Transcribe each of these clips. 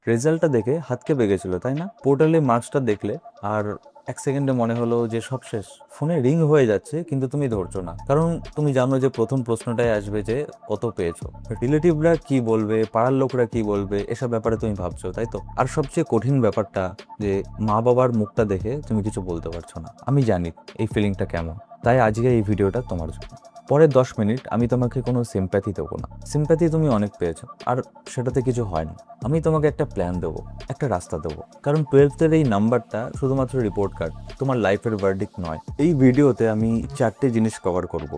রেজাল্টটা দেখে হাত কেঁপে গেছিল, তাই না? পোর্টালে মার্কসটা দেখলে আর 1 সেকেন্ডে মনে হলো যে সব শেষ। ফোনে রিং হয়ে যাচ্ছে কিন্তু তুমি ধরছো না, কারণ তুমি জানো যে প্রথম প্রশ্নটাই আসবে যে কত পেয়েছো। রিলেটিভরা কি বলবে, পাড়ার লোকরা কি বলবে, এসব ব্যাপারে তুমি ভাবছো, তাই তো? আর সবচেয়ে কঠিন ব্যাপারটা যে মা বাবার মুখটা দেখে তুমি কিছু বলতে পারছো না। আমি জানি এই ফিলিংটা কেমন, তাই আজকে এই ভিডিওটা তোমার জন্য। পরের 10 মিনিট আমি তোমাকে কোনো সিম্প্যাথি দেবো না। সিম্প্যাথি তুমি অনেক পেয়েছো, আর সেটাতে কিছু হয় না। আমি তোমাকে একটা প্ল্যান দেবো, একটা রাস্তা দেবো, কারণ 12th এই নাম্বারটা শুধুমাত্র রিপোর্ট কার্ড, তোমার লাইফের ভার্ডিক্ট নয়। এই ভিডিওতে আমি 4টে জিনিস কভার করব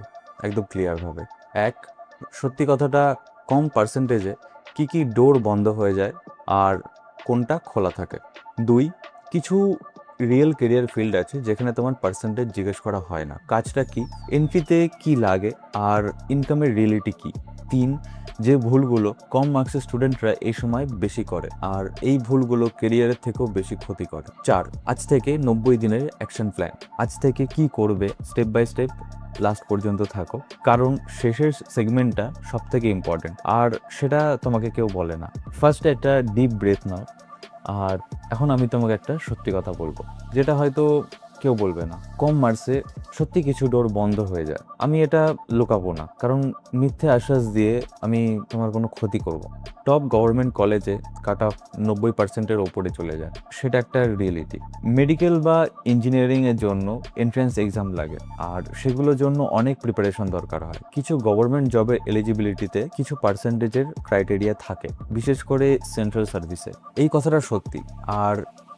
একদম ক্লিয়ারভাবে। এক, সত্যি কথাটা, কম পার্সেন্টেজে কি কি ডোর বন্ধ হয়ে যায় আর কোনটা খোলা থাকে। দুই, কিছু রিয়েল কেরিয়ার ফিল্ড আছে যেখানে তোমার পার্সেন্টেজ জিজ্ঞেস করা হয় না, কাজটা কি, এন্ট্রিতে কি লাগে আর ইনকামের রিয়েলিটি কি। তিন, যে ভুলগুলো কম মার্কসের স্টুডেন্টরা এই সময় বেশি করে আর এই ভুলগুলো কেরিয়ারের থেকেও বেশি ক্ষতি করে। চার, আজ থেকে 90 দিনের অ্যাকশন প্ল্যান। আজ থেকে কি করবে স্টেপ বাই স্টেপ, লাস্ট পর্যন্ত থাকো, কারণ শেষের সেগমেন্টটা সব থেকে ইম্পর্টেন্ট আর সেটা তোমাকে কেউ বলে না। ফার্স্ট একটা ডিপ ব্রেথ নাও। আর এখন আমি তোমাকে একটা সত্যি কথা বলবো, যেটা হয়তো কেউ বলবে না। কম মার্কসে সত্যি কিছু ডোর বন্ধ হয়ে যায়। আমি এটা লুকাবো না, কারণ মিথ্যে আশ্বাস দিয়ে আমি তোমার কোনো ক্ষতি করব। টপ গভর্নমেন্ট কলেজে কাট অফ 90%-এর ওপরে চলে যায়, সেটা একটা রিয়েলিটি। মেডিকেল বা ইঞ্জিনিয়ারিংয়ের জন্য এন্ট্রান্স এক্সাম লাগে আর সেগুলোর জন্য অনেক প্রিপারেশন দরকার হয়। কিছু গভর্নমেন্ট জবের এলিজিবিলিটিতে কিছু পার্সেন্টেজের ক্রাইটেরিয়া থাকে, বিশেষ করে সেন্ট্রাল সার্ভিসে। এই কথাটা সত্যি, আর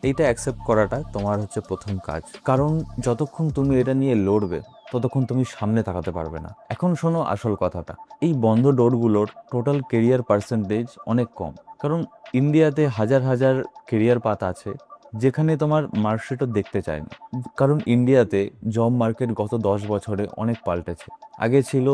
এইটা অ্যাকসেপ্ট করাটা তোমার হচ্ছে প্রথম কাজ, কারণ যতক্ষণ তুমি এটা নিয়ে লড়বে ততক্ষণ তুমি সামনে তাকাতে পারবে না। এখন শোনো আসল কথাটা, এই বন্ধ ডোরগুলোর টোটাল কেরিয়ার পার্সেন্টেজ অনেক কম, কারণ ইন্ডিয়াতে হাজার হাজার কেরিয়ার পাথ আছে যেখানে তোমার মার্কশিটও দেখতে চায় না। কারণ ইন্ডিয়াতে জব মার্কেট গত 10 বছরে অনেক পাল্টেছে। আগে ছিল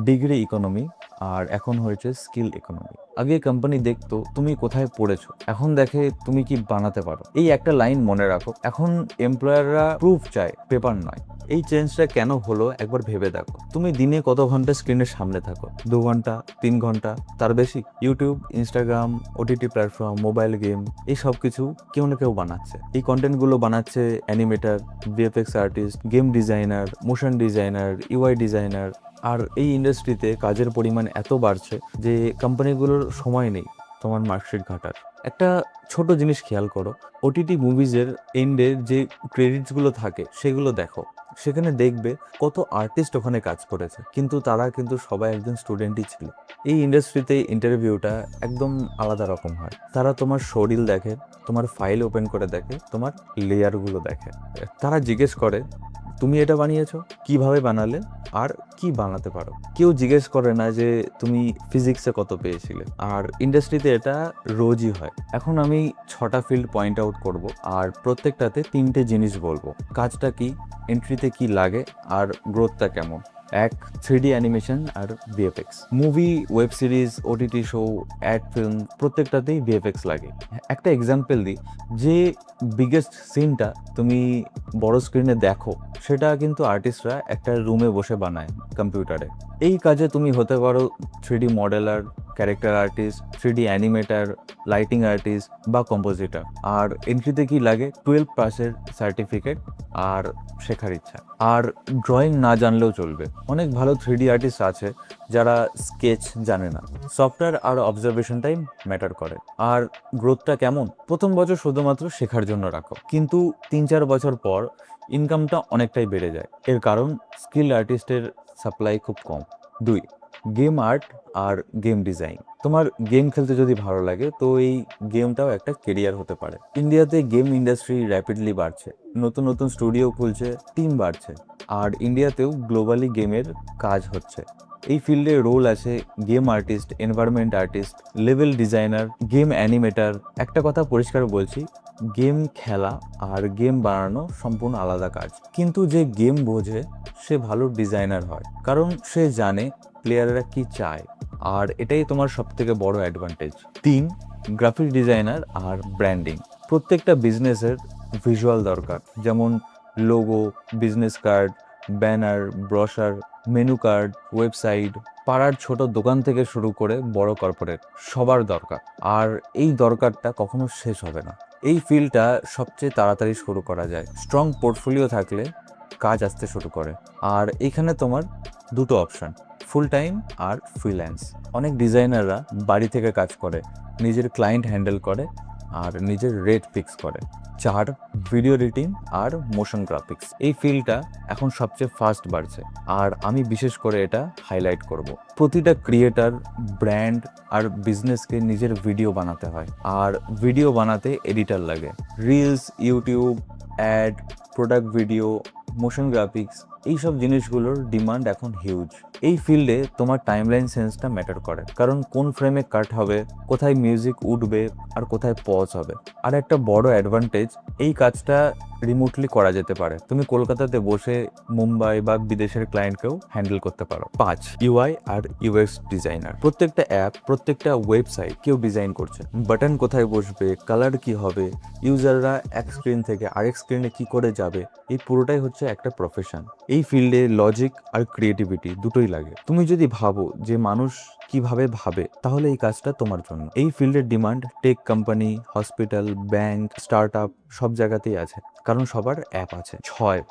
ডিগ্রি ইকোনমি আর এখন হয়েছে স্কিল ইকোনমি। আগে কোম্পানি দেখতো তুমি কোথায় পড়েছো, এখন দেখে তুমি কি বানাতে পারো। এই একটা লাইন মনে রাখো, এখন এমপ্লয়াররা প্রুফ চায়, পেপার নয়। এই চেঞ্জটা কেন হলো একবার ভেবে দেখো। তুমি দিনে কত ঘন্টা স্ক্রিনের সামনে থাকো? 2 ঘন্টা, 3 ঘন্টা, তার বেশি? YouTube, Instagram, OTT platform, mobile game, এই সব কিছু কেউ না কেউ বানাচ্ছে। এই কন্টেন্টগুলো বানাচ্ছে animator, VFX artist, game designer, motion designer, UI designer. আর এই ইন্ডাস্ট্রিতে কাজের পরিমাণ এত বাড়ছে যে কোম্পানিগুলোর সময় নেই তোমার মার্কশিট ঘাটার। একটা ছোট জিনিস খেয়াল করো, ওটিটি মুভিজের এন্ডে যে ক্রেডিটসগুলো থাকে সেগুলো দেখো, সেখানে দেখবে কত আর্টিস্ট ওখানে কাজ করেছে, কিন্তু তারা কিন্তু সবাই একজন স্টুডেন্টই ছিল। এই ইন্ডাস্ট্রিতে ইন্টারভিউটা একদম আলাদা রকম হয়। তারা তোমার শরীর দেখে, তোমার ফাইল ওপেন করে দেখে, তোমার লেয়ারগুলো দেখে। তারা জিজ্ঞেস করে তুমি এটা বানিয়েছো, কিভাবে বানালে আর কি বানাতে পারো। কেউ জিজ্ঞেস করে না যে তুমি ফিজিক্সে কত পেয়েছিলে। আর ইন্ডাস্ট্রিতে এটা রোজই হয়। এখন আমি 6টা ফিল্ড পয়েন্ট আউট করব আর প্রত্যেকটাতে 3টে জিনিস বলবো। কাজটা কি, এন্ট্রিতে কি লাগে আর গ্রোথটা কেমন। এক, 3D অ্যানিমেশন আর VFX. Movie, web series, OTT show, ad film, প্রত্যেকটাতেই ভিএফএক্স লাগে। একটা এক্সাম্পল দিই, যে বিগেস্ট সিনটা তুমি বড় স্ক্রিনে দেখো সেটা কিন্তু আর্টিস্টরা একটা রুমে বসে বানায় কম্পিউটারে। এই কাজে তুমি হতে পারো 3D modeler, character artist, 3D animator, lighting artist বা কম্পোজিটার। আর এন্ট্রিতে কি লাগে? 12 পাসের সার্টিফিকেট আর শেখার ইচ্ছা। আর ড্রয়িং না জানলেও চলবে, অনেক ভালো 3D আর্টিস্ট আছে যারা স্কেচ জানে না। সফটওয়্যার আর অবজারভেশন টাইম ম্যাটার করে। আর গ্রোথটা কেমন? প্রথম বছর শুধুমাত্র শেখার জন্য রাখো, কিন্তু 3-4 বছর পর ইনকামটা অনেকটাই বেড়ে যায়। এর কারণ স্কিল আর্টিস্টের সাপ্লাই খুব কম। দুই, গেম আর্ট আর গেম ডিজাইন। তোমার গেম খেলতে যদি ভালো লাগে তো এই গেমটাও একটা কেরিয়ার হতে পারে। ইন্ডিয়াতে গেম ইন্ডাস্ট্রি র্যাপিডলি বাড়ছে, নতুন নতুন স্টুডিও খুলছে, টিম বাড়ছে। আর ইন্ডিয়াতেও গ্লোবালি গেমের কাজ হচ্ছে। এই ফিল্ডে রোল আছে game artist, environment artist, level designer, game animator. একটা কথা পরিষ্কার বলছি, গেম খেলা আর গেম বানানো সম্পূর্ণ আলাদা কাজ। কিন্তু যে গেম বোঝে সে ভালো ডিজাইনার হয়, কারণ সে জানে প্লেয়াররা কি চায়। আর এটাই তোমার সবথেকে বড় অ্যাডভান্টেজ। তিন, গ্রাফিক ডিজাইনার আর ব্র্যান্ডিং। প্রত্যেকটা বিজনেসের ভিজুয়াল দরকার, যেমন logo, business card, banner, brochure, menu card, website, পাড়ার ছোট দোকান থেকে শুরু করে বড় কর্পোরেট সবার দরকার। আর এই দরকারটা কখনো শেষ হবে না। এই ফিল্ডটা সবচেয়ে তাড়াতাড়ি শুরু করা যায়। স্ট্রং পোর্টফোলিও থাকলে কাজ আসতে শুরু করে। আর এখানে তোমার দুটো অপশন, ফুল টাইম আর ফ্রিল্যান্স। অনেক ডিজাইনাররা বাড়ি থেকে কাজ করে, নিজের ক্লায়েন্ট হ্যান্ডেল করে আর নিজের রেট ফিক্স করে। 4, ভিডিও এডিটিং আর মোশন গ্রাফিক্স। এই ফিল্ডটা এখন সবচেয়ে ফাস্ট বাড়ছে আর আমি বিশেষ করে এটা হাইলাইট করব। প্রতিটা ক্রিয়েটার, ব্র্যান্ড আর বিজনেসকে নিজের ভিডিও বানাতে হয়, আর ভিডিও বানাতে এডিটার লাগে। Reels, YouTube, ad, product video, motion graphics, এইসব জিনিসগুলোর ডিমান্ড এখন হিউজ। এই ফিল্ডে তোমার টাইমলাইন সেন্সটা ম্যাটার করে, কারণ কোন ফ্রেমে কাট হবে, কোথায় মিউজিক উঠবে আর কোথায় পজ হবে। আর একটা বড় অ্যাডভান্টেজ, এই কাজটা রিমোটলি করা যেতে পারে। তুমি কলকাতাতে বসে মুম্বাই বা বিদেশের ক্লায়েন্টকেও হ্যান্ডেল করতে পারো। 5, ইউআই আর ইউএক্স ডিজাইনার। প্রত্যেকটা অ্যাপ, প্রত্যেকটা ওয়েবসাইট কেউ ডিজাইন করছে। বাটন কোথায় বসবে, কালার কি হবে, ইউজাররা এক স্ক্রিন থেকে আরেক স্ক্রিনে কি করে যাবে, এই পুরোটাই হচ্ছে একটা প্রফেশন। এই ফিল্ডে লজিক আর ক্রিয়েটিভিটি দুটোই লাগে। তুমি যদি ভাবো যে মানুষ কিভাবে ভাবে, তাহলে এই কাজটা তোমার জন্য। এই ফিল্ডের demand tech company, hospital, bank, startup সব জায়গাতেই আছে, কারণ সবার অ্যাপ আছে। 6,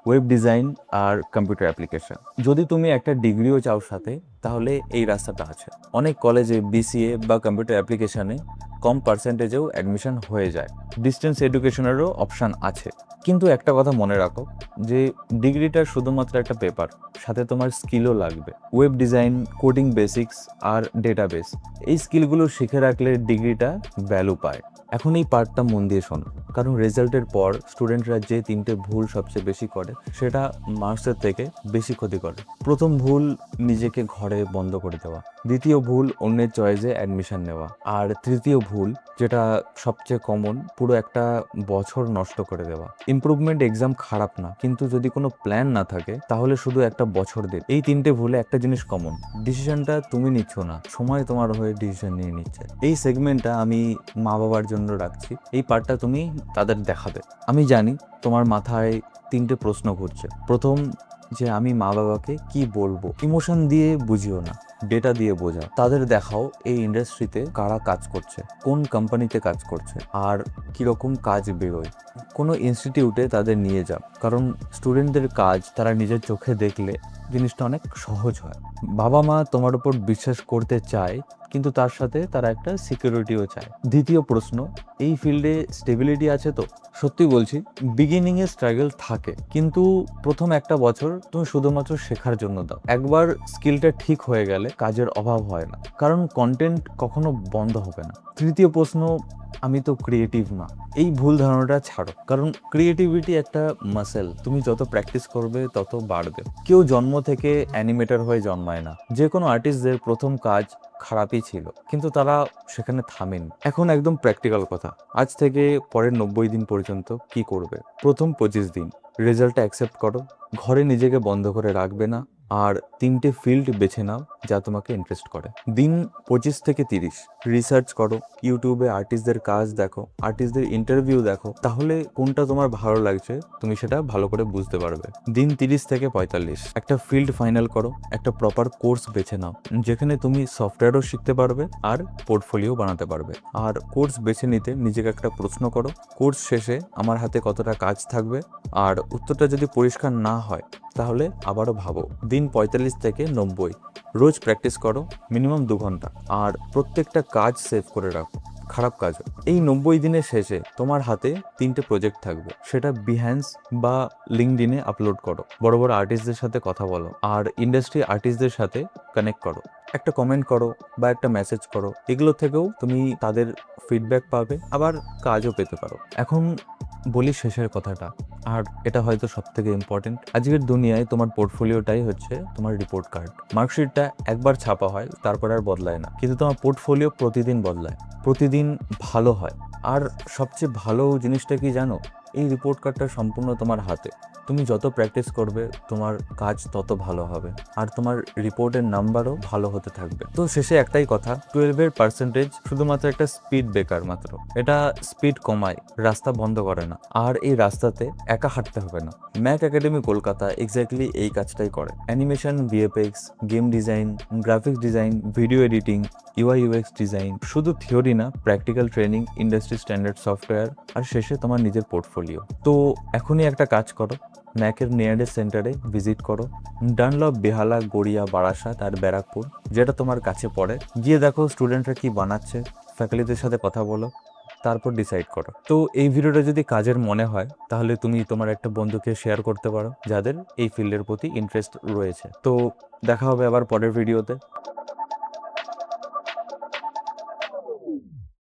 ওয়েব ডিজাইন আর কম্পিউটার অ্যাপ্লিকেশন। যদি তুমি একটা ডিগ্রিও চাও সাথে, তাহলে এই রাস্তাটা আছে। অনেক কলেজে বিসিএ বা কম্পিউটার অ্যাপ্লিকেশনে কম পার্সেন্টেজেও অ্যাডমিশন হয়ে যায়। ডিস্টেন্স এডুকেশনেরও অপশান আছে। কিন্তু একটা কথা মনে রাখো যে ডিগ্রিটা শুধুমাত্র একটা পেপার, সাথে তোমার স্কিলও লাগবে। ওয়েব ডিজাইন, কোডিং বেসিক্স আর ডেটাবেস, এই স্কিলগুলো শিখে রাখলে ডিগ্রিটা ভ্যালু পায়। এখন এই পার্টটা মন দিয়ে শোনো, কারণ রেজাল্টের পর স্টুডেন্টরা যে 3টে ভুল সবচেয়ে বেশি করে, সেটা মার্কসের থেকে বেশি ক্ষতি করে। প্রথম ভুল, নিজেকে ঘরে বন্ধ করে দেওয়া। দ্বিতীয় ভুল, অন্যের চয়েসে অ্যাডমিশন নেওয়া। আর তৃতীয় ভুল, যেটা সবচেয়ে কমন, পুরো একটা বছর নষ্ট করে দেওয়া। ইমপ্রুভমেন্ট এক্সাম খারাপ না, কিন্তু যদি কোনো প্ল্যান না থাকে তাহলে শুধু একটা বছর দিন। এই 3টে ভুলে একটা জিনিস কমন, ডিসিশনটা তুমি নিচ্ছ না, সময় তোমার হয়ে ডিসিশন নিয়ে নিচ্ছে। এই সেগমেন্টটা আমি মা বাবার জন্য রাখছি। এই পার্টটা তুমি তাদের দেখাবে। আমি জানি তোমার মাথায় 3টে প্রশ্ন ঘুরছে। প্রথম, যে আমি মা বাবাকে কি বলবো। ইমোশন দিয়ে বুঝিও না, ডেটা দিয়ে বোঝাও। তাদের দেখাও এই ইন্ডাস্ট্রিতে কারা কাজ করছে, কোন কোম্পানিতে কাজ করছে আর কিরকম কাজ বেরোয়। কোনো ইনস্টিটিউটে তাদের নিয়ে যাও, কারণ স্টুডেন্টদের কাজ তারা নিজের চোখে দেখলে জিনিসটা অনেক সহজ হয়। বাবা মা তোমার উপর বিশ্বাস করতে চায়, কিন্তু তার সাথে তারা একটা সিকিউরিটিও চায়। দ্বিতীয় প্রশ্ন, এই ফিল্ডে স্টেবিলিটি আছে তো? সত্যি বলছি, বিগিনিংয়ে স্ট্রাগল থাকে, কিন্তু প্রথম একটা বছর তুমি শুধুমাত্র শেখার জন্য দাও। একবার স্কিলটা ঠিক হয়ে গেলে কাজের অভাব হয় না, কারণ কন্টেন্ট কখনো বন্ধ হবে না। তৃতীয় প্রশ্ন, আমি তো ক্রিয়েটিভ না। এই ভুল ধারণাটা ছাড়ো, কারণ ক্রিয়েটিভিটি একটা মাসেল, তুমি যত প্র্যাকটিস করবে তত বাড়বে। কেউ জন্ম থেকে অ্যানিমেটর হয়ে জন্মায় না। যে কোনো আর্টিস্টদের প্রথম কাজ খারাপই ছিল, কিন্তু তারা সেখানে থামেন। এখন একদম প্র্যাকটিক্যাল কথা, আজ থেকে পরের 90 দিন পর্যন্ত কি করবে। প্রথম 25 দিন রেজাল্টটা অ্যাকসেপ্ট করো, ঘরে নিজেকে বন্ধ করে রাখবে না, আর 3টে ফিল্ড বেছে নাও যা তোমাকে ইন্টারেস্ট করে। দিন 25 থেকে 30 রিসার্চ করো, ইউটিউবে আর্টিস্টদের কাজ দেখো, আর্টিস্টদের ইন্টারভিউ দেখো, তাহলে কোনটা তোমার ভালো লাগছে তুমি সেটা ভালো করে বুঝতে পারবে। দিন 30 থেকে 45 একটা ফিল্ড ফাইনাল করো, একটা প্রপার কোর্স বেছে নাও যেখানে তুমি সফটওয়্যারও শিখতে পারবে আর পোর্টফোলিও বানাতে পারবে। আর কোর্স বেছে নিতে নিজেকে একটা প্রশ্ন করো, কোর্স শেষে আমার হাতে কতটা কাজ থাকবে, আর উত্তরটা যদি পরিষ্কার না হয় তাহলে আবারও ভাবো। দিন 45 থেকে 90 রোজ প্র্যাকটিস করো, মিনিমাম 2 ঘন্টা, আর প্রত্যেকটা কাজ সেভ করে রাখো, খারাপ কাজ। এই 90 দিনের শেষে তোমার হাতে 3টে প্রজেক্ট থাকবে, সেটা বিহ্যান্স বা লিঙ্কডইনে আপলোড করো। বড় বড় আর্টিস্টদের সাথে কথা বলো আর ইন্ডাস্ট্রি আর্টিস্টদের সাথে কানেক্ট করো। একটা কমেন্ট করো বা একটা মেসেজ করো, এগুলো থেকেও তুমি তাদের ফিডব্যাক পাবে, আবার কাজও পেতে পারো। এখন বলি শেষের কথাটা, আর এটা হয়তো সব থেকে ইম্পর্টেন্ট। আজকের দুনিয়ায় তোমার পোর্টফোলিওটাই হচ্ছে তোমার রিপোর্ট কার্ড। মার্কশিটটা একবার ছাপা হয়, তারপর আর বদলায় না, কিন্তু তোমার পোর্টফোলিও প্রতিদিন বদলায়, প্রতিদিন ভালো হয়। আর সবচেয়ে ভালো জিনিসটা কি জানো? এই রিপোর্ট কার্ডটা সম্পূর্ণ তোমার হাতে। তুমি যত প্র্যাকটিস করবে তোমার কাজ তত ভালো হবে, আর তোমার রিপোর্টের নাম্বারও ভালো হতে থাকবে। তো শেষে একটাই কথা, 12-এর পার্সেন্টেজ শুধুমাত্র একটা স্পিড ব্রেকার মাত্র। এটা স্পিড কমায়, রাস্তা বন্ধ করে না। আর এই রাস্তাতে একা হাঁটতে হবে না। ম্যাক একাডেমি কলকাতা এক্স্যাক্টলি এই কাজটাই করে। Animation, VFX, game design, graphics design, video editing, UI UX design, শুধু থিওরি না, practical training, industry standard software, আর শেষে তোমার নিজের পোর্টফোলিও। তো এখনই একটা কাজ করো, ম্যাকের নিয়ারেস্ট সেন্টারে ভিজিট করো, ডানলপ, বেহালা, গড়িয়া, বারাসাত আর ব্যারাকপুর, যেটা তোমার কাছে পড়ে। গিয়ে দেখো স্টুডেন্টরা কি বানাচ্ছে, ফ্যাকাল্টিদের সাথে কথা বলো, তারপর ডিসাইড করো। তো এই ভিডিওটা যদি কাজের মনে হয় তাহলে তুমি তোমার একটা বন্ধুকে শেয়ার করতে পারো যাদের এই ফিল্ডের প্রতি ইন্টারেস্ট রয়েছে। তো দেখা হবে আবার পরের ভিডিওতে।